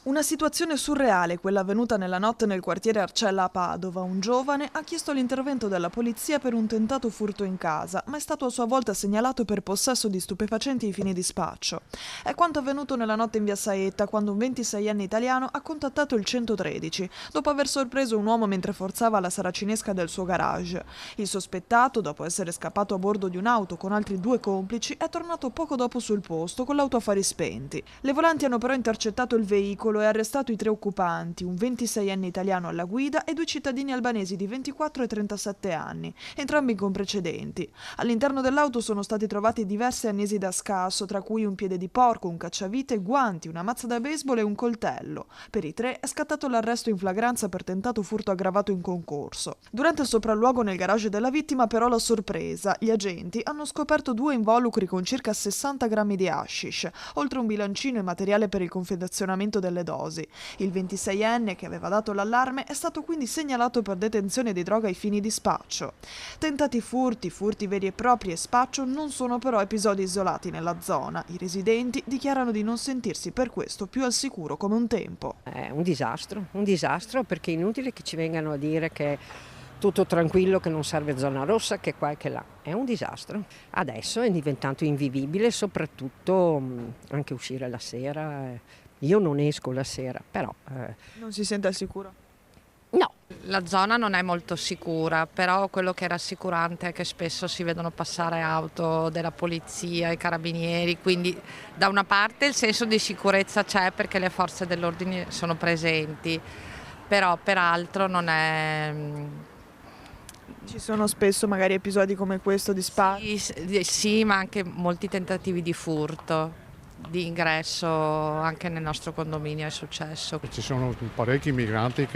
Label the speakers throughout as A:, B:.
A: Una situazione surreale, quella avvenuta nella notte nel quartiere Arcella a Padova. Un giovane ha chiesto l'intervento della polizia per un tentato furto in casa, ma è stato a sua volta segnalato per possesso di stupefacenti ai fini di spaccio. È quanto avvenuto nella notte in via Saetta, quando un 26enne italiano ha contattato il 113, dopo aver sorpreso un uomo mentre forzava la saracinesca del suo garage. Il sospettato, dopo essere scappato a bordo di un'auto con altri due complici, è tornato poco dopo sul posto con l'auto a fari spenti. Le volanti hanno però intercettato il veicolo e arrestato i tre occupanti, un 26enne italiano alla guida e due cittadini albanesi di 24 e 37 anni, entrambi con precedenti. All'interno dell'auto sono stati trovati diversi annesi da scasso, tra cui un piede di porco, un cacciavite, guanti, una mazza da baseball e un coltello. Per i tre è scattato l'arresto in flagranza per tentato furto aggravato in concorso. Durante il sopralluogo nel garage della vittima però la sorpresa. Gli agenti hanno scoperto due involucri con circa 60 grammi di hashish, oltre un bilancino e materiale per il confezionamento delle dosi. Il 26enne che aveva dato l'allarme è stato quindi segnalato per detenzione di droga ai fini di spaccio. Tentati furti veri e propri e spaccio non sono però episodi isolati nella zona. I residenti dichiarano di non sentirsi per questo più al sicuro come un tempo.
B: È un disastro perché è inutile che ci vengano a dire che è tutto tranquillo, che non serve zona rossa, che qua e che là. È un disastro. Adesso è diventato invivibile, soprattutto anche uscire la sera. Io non esco la sera, però
A: Non si sente al sicuro?
B: no.
C: La zona non è molto sicura, però quello che è rassicurante è che spesso si vedono passare auto della polizia, i carabinieri, quindi da una parte il senso di sicurezza c'è perché le forze dell'ordine sono presenti, però peraltro non è...
A: Ci sono spesso magari episodi come questo di spaccio?
C: Sì, ma anche molti tentativi di furto, di ingresso anche nel nostro condominio è successo.
D: Ci sono parecchi migranti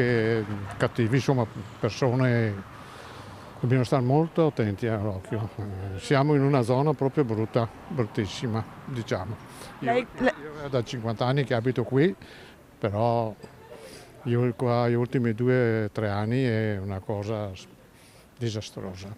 D: cattivi, insomma persone, dobbiamo stare molto attenti all'occhio. Siamo in una zona proprio brutta, bruttissima, diciamo. Io è da 50 anni che abito qui, però io qua gli ultimi 2 o 3 anni è una cosa disastrosa.